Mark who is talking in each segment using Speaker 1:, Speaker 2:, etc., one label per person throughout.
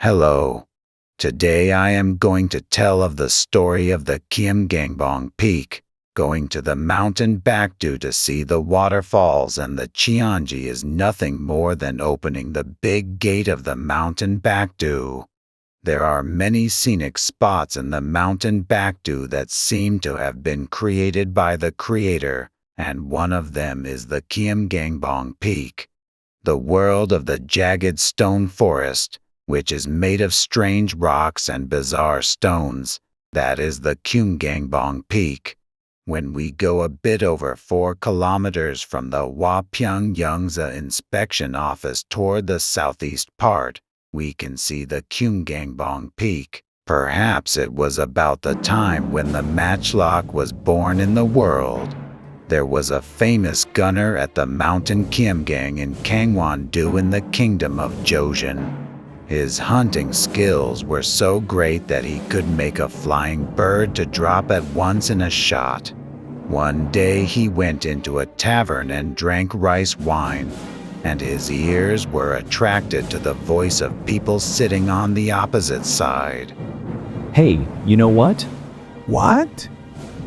Speaker 1: Hello. Today I am going to tell of the story of the Keumgangbong Peak. Going to the mountain Backdu to see the waterfalls and the Cheonji is nothing more than opening the big gate of the mountain Backdu. There are many scenic spots in the mountain Backdu that seem to have been created by the creator, and one of them is the Keumgangbong Peak. The world of the jagged stone forest, which is made of strange rocks and bizarre stones, that is the Keumgangbong Peak. When we go a bit over 4 kilometers from the Hwapyeongyangsa inspection office toward the southeast part, we can see the Keumgangbong Peak. Perhaps it was about the time when the matchlock was born in the world. There was a famous gunner at the mountain Keumgang in Gangwon-do in the kingdom of Joseon. His hunting skills were so great that he could make a flying bird to drop at once in a shot. One day he went into a tavern and drank rice wine, and his ears were attracted to the voice of people sitting on the opposite side.
Speaker 2: Hey, you know what?
Speaker 3: What?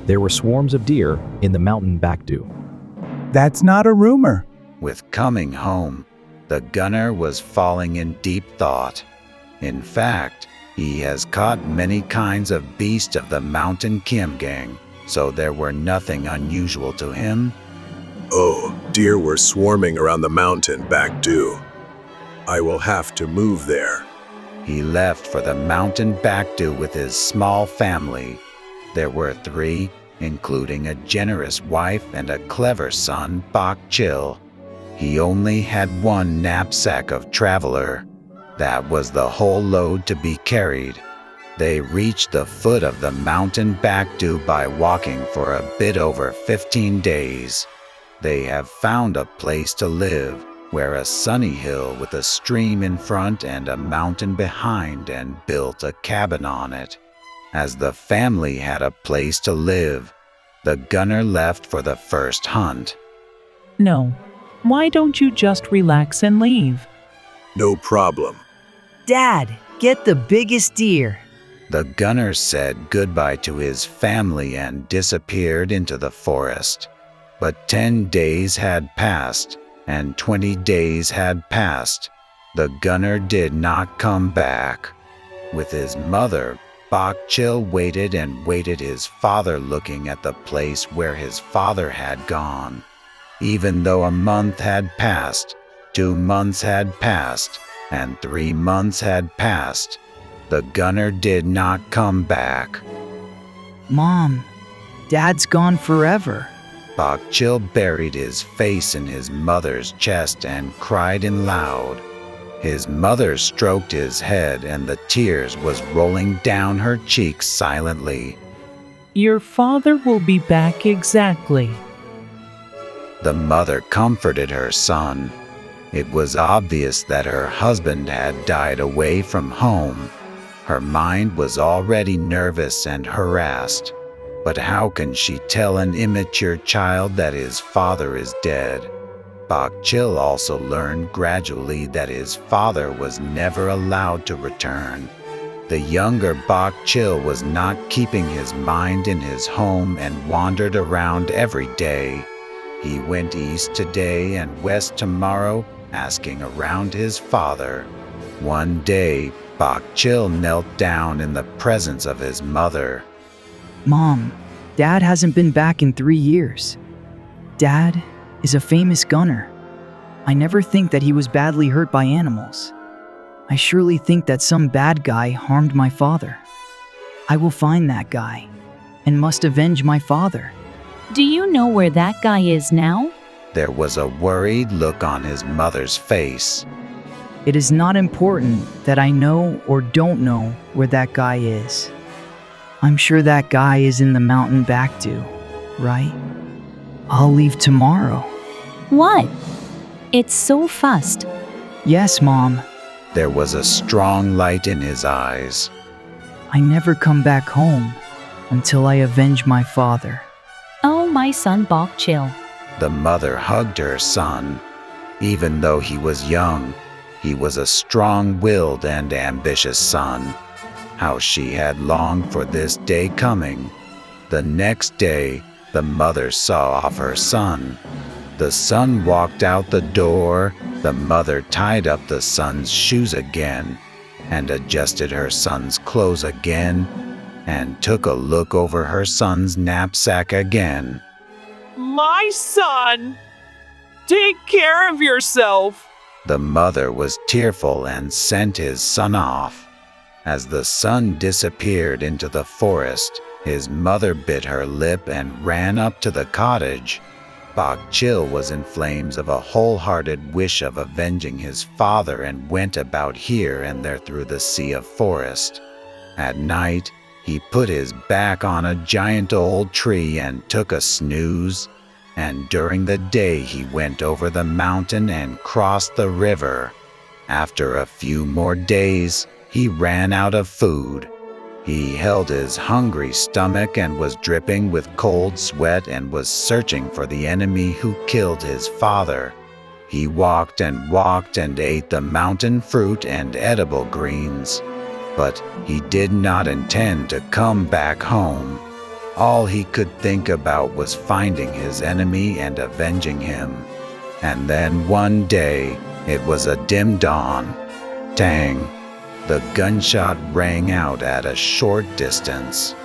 Speaker 2: There were swarms of deer in the mountain Backdu.
Speaker 3: That's not a rumor.
Speaker 1: With coming home, the gunner was falling in deep thought. In fact, he has caught many kinds of beasts of the mountain Keumgang, so there were nothing unusual to him.
Speaker 4: Oh, deer were swarming around the mountain Backdu. I will have to move there.
Speaker 1: He left for the mountain Backdu with his small family. There were 3, including a generous wife and a clever son, Bok-chil. He only had 1 knapsack of traveler. That was the whole load to be carried. They reached the foot of the mountain Backdu by walking for a bit over 15 days. They have found a place to live, where a sunny hill with a stream in front and a mountain behind, and built a cabin on it. As the family had a place to live, the gunner left for the first hunt.
Speaker 5: No. Why don't you just relax and leave?
Speaker 4: No problem.
Speaker 6: Dad, get the biggest deer.
Speaker 1: The gunner said goodbye to his family and disappeared into the forest. But 10 days had passed, and 20 days had passed. The gunner did not come back. With his mother, Bok-chil waited and waited, his father looking at the place where his father had gone. Even though a month had passed, 2 months had passed, and 3 months had passed, the gunner did not come back.
Speaker 6: Mom, Dad's gone forever.
Speaker 1: Bok-chil buried his face in his mother's chest and cried in loud. His mother stroked his head and the tears was rolling down her cheeks silently.
Speaker 5: Your father will be back exactly.
Speaker 1: The mother comforted her son. It was obvious that her husband had died away from home. Her mind was already nervous and harassed. But how can she tell an immature child that his father is dead? Bok-chil also learned gradually that his father was never allowed to return. The younger Bok-chil was not keeping his mind in his home and wandered around every day. He went east today and west tomorrow, asking around his father. One day, Bok-chil knelt down in the presence of his mother.
Speaker 6: Mom, Dad hasn't been back in 3 years. Dad is a famous gunner. I never think that he was badly hurt by animals. I surely think that some bad guy harmed my father. I will find that guy and must avenge my father.
Speaker 7: Do you know where that guy is now?
Speaker 1: There was a worried look on his mother's face.
Speaker 6: It is not important that I know or don't know where that guy is. I'm sure that guy is in the mountain Backdu, right? I'll leave tomorrow.
Speaker 7: What? It's so fast.
Speaker 6: Yes, Mom.
Speaker 1: There was a strong light in his eyes.
Speaker 6: I never come back home until I avenge my father.
Speaker 7: Oh, my son Bok-chil.
Speaker 1: The mother hugged her son. Even though he was young, He was a strong-willed and ambitious son. How she had longed for this day coming. The next day, the mother saw off her son. The son walked out the door. The mother tied up the son's shoes again and adjusted her son's clothes again and took a look over her son's knapsack again.
Speaker 5: My son! Take care of yourself!
Speaker 1: The mother was tearful and sent his son off. As the son disappeared into the forest, his mother bit her lip and ran up to the cottage. Bok Chil was in flames of a wholehearted wish of avenging his father and went about here and there through the sea of forest. At night, he put his back on a giant old tree and took a snooze, and during the day he went over the mountain and crossed the river. After a few more days, he ran out of food. He held his hungry stomach and was dripping with cold sweat and was searching for the enemy who killed his father. He walked and ate the mountain fruit and edible greens, but he did not intend to come back home. All he could think about was finding his enemy and avenging him. And then one day, it was a dim dawn. Tang! The gunshot rang out at a short distance.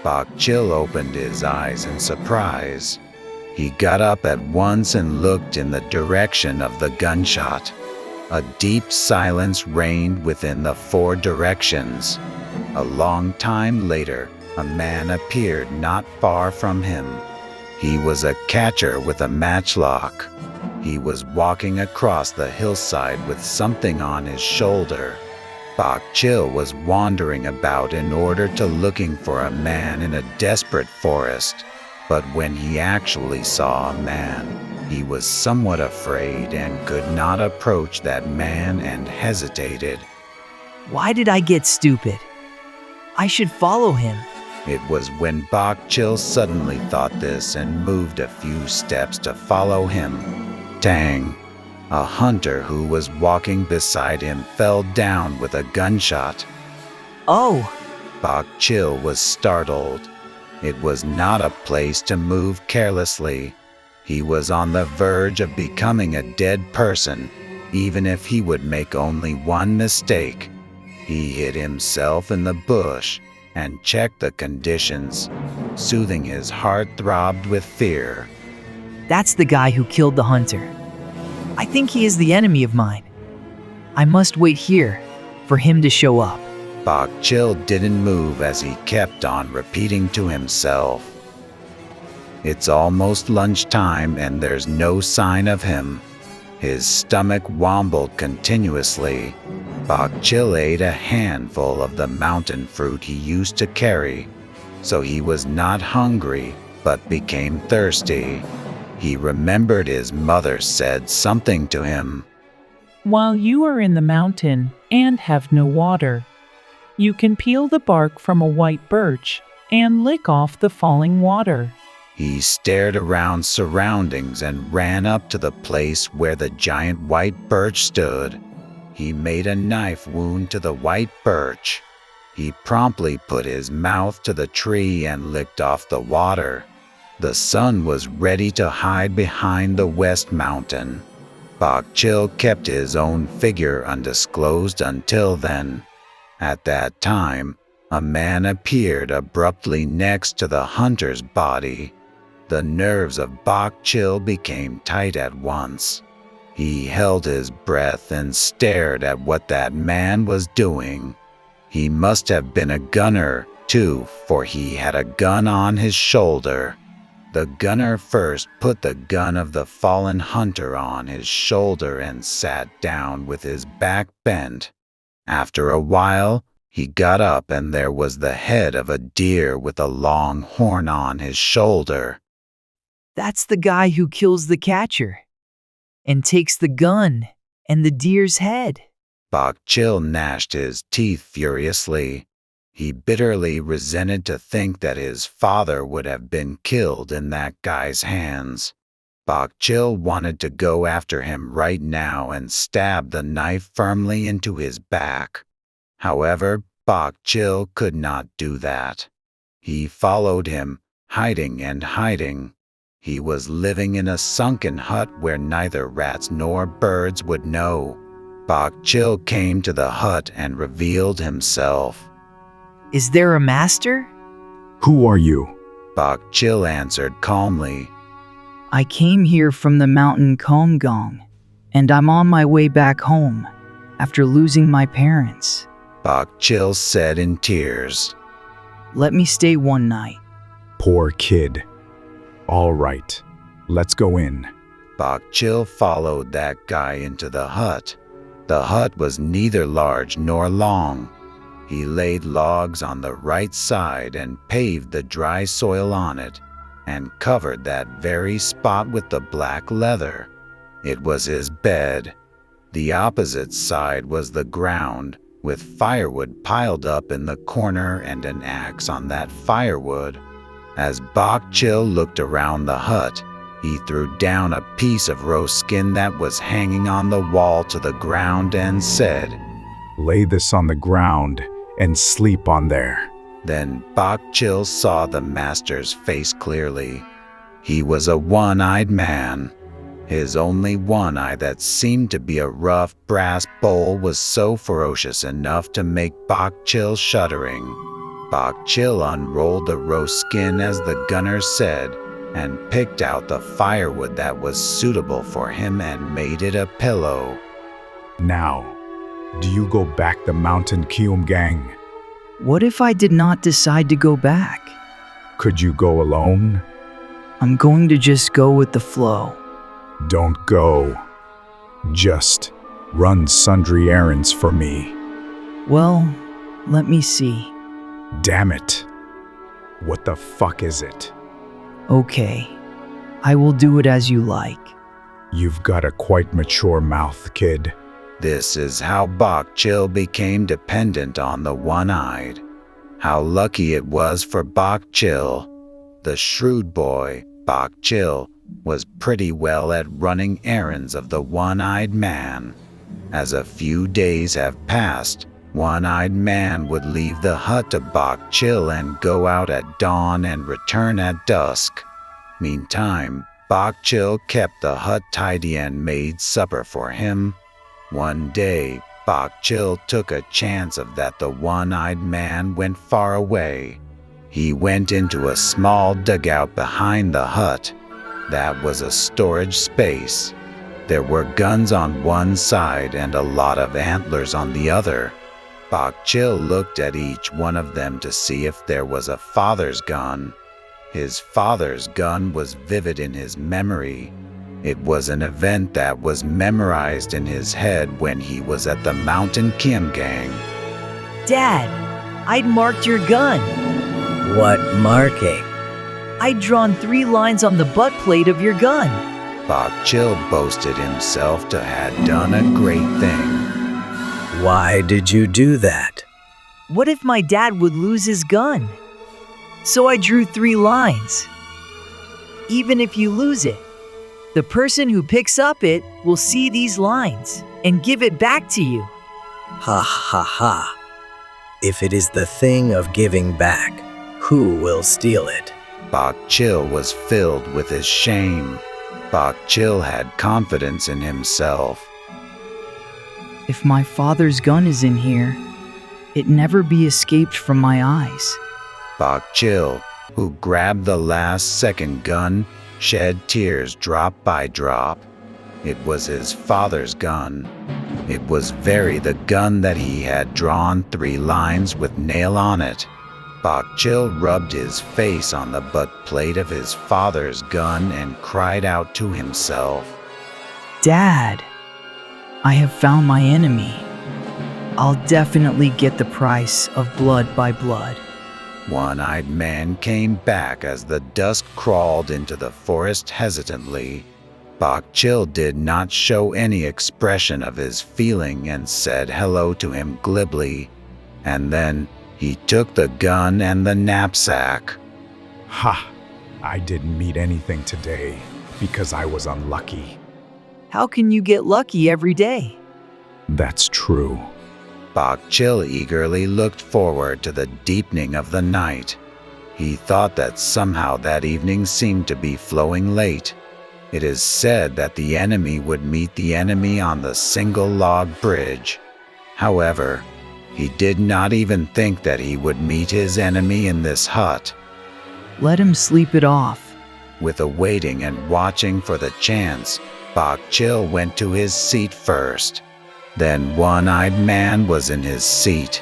Speaker 1: Bok Chil opened his eyes in surprise. He got up at once and looked in the direction of the gunshot. A deep silence reigned within the four directions. A long time later, a man appeared not far from him. He was a catcher with a matchlock. He was walking across the hillside with something on his shoulder. Bok Chil was wandering about in order to looking for a man in a desperate forest, but when he actually saw a man, he was somewhat afraid and could not approach that man and hesitated.
Speaker 6: Why did I get stupid? I should follow him.
Speaker 1: It was when Bok Chil suddenly thought this and moved a few steps to follow him. Tang! A hunter who was walking beside him fell down with a gunshot.
Speaker 6: Oh!
Speaker 1: Bok Chil was startled. It was not a place to move carelessly. He was on the verge of becoming a dead person, even if he would make only one mistake. He hid himself in the bush and checked the conditions. Soothing his heart throbbed with fear.
Speaker 6: That's the guy who killed the hunter. I think he is the enemy of mine. I must wait here for him to show up.
Speaker 1: Bok Chil didn't move as he kept on repeating to himself. It's almost lunchtime and there's no sign of him. His stomach wobbled continuously. Bok Chil ate a handful of the mountain fruit he used to carry, so he was not hungry but became thirsty. He remembered his mother said something to him.
Speaker 5: While you are in the mountain and have no water, you can peel the bark from a white birch and lick off the falling water.
Speaker 1: He stared around surroundings and ran up to the place where the giant white birch stood. He made a knife wound to the white birch. He promptly put his mouth to the tree and licked off the water. The sun was ready to hide behind the west mountain. Bok Chil kept his own figure undisclosed until then. At that time, a man appeared abruptly next to the hunter's body. The nerves of Bok Chil became tight at once. He held his breath and stared at what that man was doing. He must have been a gunner, too, for he had a gun on his shoulder. The gunner first put the gun of the fallen hunter on his shoulder and sat down with his back bent. After a while, he got up and there was the head of a deer with a long horn on his shoulder.
Speaker 6: That's the guy who kills the catcher and takes the gun and the deer's head.
Speaker 1: Bok Chil gnashed his teeth furiously. He bitterly resented to think that his father would have been killed in that guy's hands. Bok Chil wanted to go after him right now and stab the knife firmly into his back. However, Bok Chil could not do that. He followed him, hiding and hiding. He was living in a sunken hut where neither rats nor birds would know. Bok Chil came to the hut and revealed himself.
Speaker 6: Is there a master?
Speaker 3: Who are you?
Speaker 1: Bok Chil answered calmly.
Speaker 6: I came here from the mountain Keumgangbong, and I'm on my way back home after losing my parents.
Speaker 1: Bok Chil said in tears.
Speaker 6: Let me stay one night.
Speaker 3: Poor kid. All right, let's go in.
Speaker 1: Bok Chil followed that guy into the hut. The hut was neither large nor long. He laid logs on the right side and paved the dry soil on it, and covered that very spot with the black leather. It was his bed. The opposite side was the ground, with firewood piled up in the corner and an axe on that firewood. As Bok Chil looked around the hut, he threw down a piece of roast skin that was hanging on the wall to the ground and said,
Speaker 3: Lay this on the ground and sleep on there.
Speaker 1: Then Bok Chil saw the master's face clearly. He was a one-eyed man. His only one eye that seemed to be a rough brass bowl was so ferocious enough to make Bok Chil shuddering. Bok Chil unrolled the roast skin as the gunner said, and picked out the firewood that was suitable for him and made it a pillow.
Speaker 3: Now, do you go back the mountain Keumgang?
Speaker 6: What if I did not decide to go back?
Speaker 3: Could you go alone?
Speaker 6: I'm going to just go with the flow.
Speaker 3: Don't go. Just run sundry errands for me.
Speaker 6: Well, let me see.
Speaker 3: Damn it. What the fuck is it?
Speaker 6: Okay, I will do it as you like.
Speaker 3: You've got a quite mature mouth, kid.
Speaker 1: This is how Bok Chil became dependent on the one-eyed. How lucky it was for Bok Chil. The shrewd boy, Bok Chil, was pretty well at running errands of the one-eyed man. As a few days have passed, One-Eyed Man would leave the hut to Bok Chil and go out at dawn and return at dusk. Meantime, Bok Chil kept the hut tidy and made supper for him. One day, Bok Chil took a chance of that the One-Eyed Man went far away. He went into a small dugout behind the hut. That was a storage space. There were guns on one side and a lot of antlers on the other. Bok Chil looked at each one of them to see if there was a father's gun. His father's gun was vivid in his memory. It was an event that was memorized in his head when he was at the mountain Keumgang.
Speaker 8: Dad, I'd marked your gun.
Speaker 9: What marking?
Speaker 8: I'd drawn 3 lines on the butt plate of your gun.
Speaker 1: Bok Chil boasted himself to have done a great thing.
Speaker 9: Why did you do that?
Speaker 8: What if my dad would lose his gun? So I drew 3 lines. Even if you lose it, the person who picks up it will see these lines and give it back to you.
Speaker 9: Ha ha ha. If it is the thing of giving back, who will steal it?
Speaker 1: Bok Chil was filled with his shame. Bok Chil had confidence in himself.
Speaker 6: If my father's gun is in here, it never be escaped from my eyes.
Speaker 1: Bok Chil, who grabbed the last second gun, shed tears drop by drop. It was his father's gun. It was the gun that he had drawn 3 lines with nail on it. Bok Chil rubbed his face on the butt plate of his father's gun and cried out to himself,
Speaker 6: Dad, I have found my enemy. I'll definitely get the price of blood by blood.
Speaker 1: One-Eyed Man came back as the dusk crawled into the forest hesitantly. Bok Chil did not show any expression of his feeling and said hello to him glibly, and then he took the gun and the knapsack.
Speaker 3: Ha! I didn't meet anything today. because I was unlucky.
Speaker 8: How can you get lucky every day?
Speaker 3: That's true.
Speaker 1: Bok Chil eagerly looked forward to the deepening of the night. He thought that somehow that evening seemed to be flowing late. It is said that the enemy would meet the enemy on the single log bridge. However, he did not even think that he would meet his enemy in this hut.
Speaker 6: Let him sleep it off.
Speaker 1: With a waiting and watching for the chance, Bok Chil went to his seat first. Then One-Eyed Man was in his seat.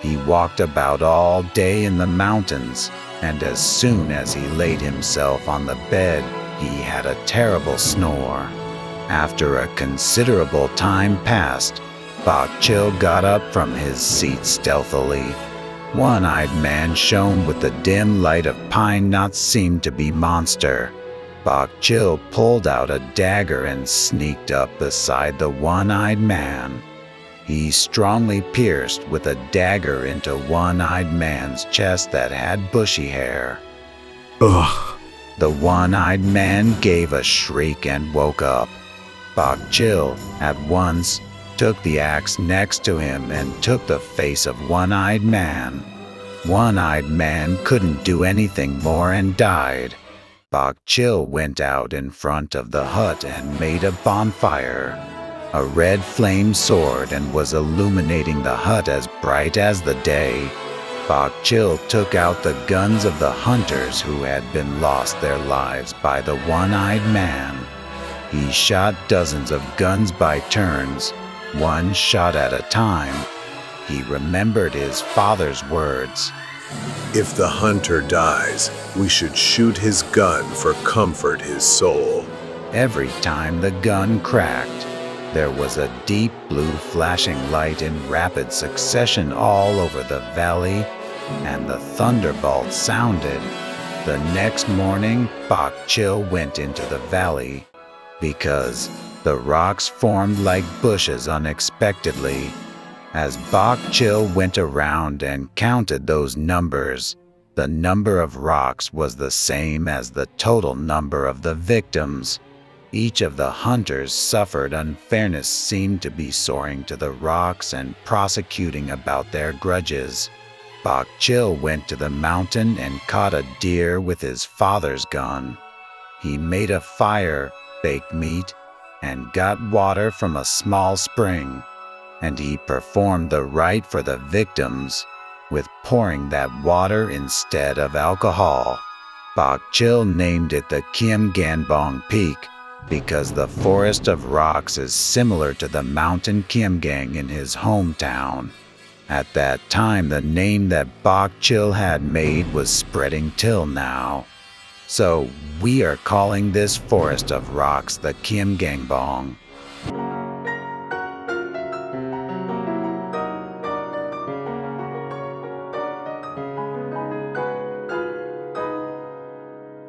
Speaker 1: He walked about all day in the mountains, and as soon as he laid himself on the bed, he had a terrible snore. After a considerable time passed, Bok Chil got up from his seat stealthily. One-Eyed Man shone with the dim light of pine knots seemed to be monster. Bok Chil pulled out a dagger and sneaked up beside the One-Eyed Man. He strongly pierced with a dagger into One-Eyed Man's chest that had bushy hair.
Speaker 3: Ugh.
Speaker 1: The One-Eyed Man gave a shriek and woke up. Bok Chil at once took the axe next to him and took the face of One-Eyed Man. One-Eyed Man couldn't do anything more and died. Bok Chil went out in front of the hut and made a bonfire. A red flame soared and was illuminating the hut as bright as the day. Bok Chil took out the guns of the hunters who had been lost their lives by the One-Eyed Man. He shot dozens of guns by turns, one shot at a time. He remembered his father's words.
Speaker 4: If the hunter dies, we should shoot his gun for comfort his soul.
Speaker 1: Every time the gun cracked, there was a deep blue flashing light in rapid succession all over the valley, and the thunderbolt sounded. The next morning, Bok Chil went into the valley because the rocks formed like bushes unexpectedly. As Bok Chil went around and counted those numbers, the number of rocks was the same as the total number of the victims. Each of the hunters suffered unfairness seemed to be soaring to the rocks and prosecuting about their grudges. Bok Chil went to the mountain and caught a deer with his father's gun. He made a fire, baked meat, and got water from a small spring. And he performed the rite for the victims with pouring that water instead of alcohol. Bok Chil named it the Keumgangbong Peak because the forest of rocks is similar to the mountain Keumgang in his hometown. At that time, the name that Bok Chil had made was spreading till now. So we are calling this forest of rocks the Keumgangbong.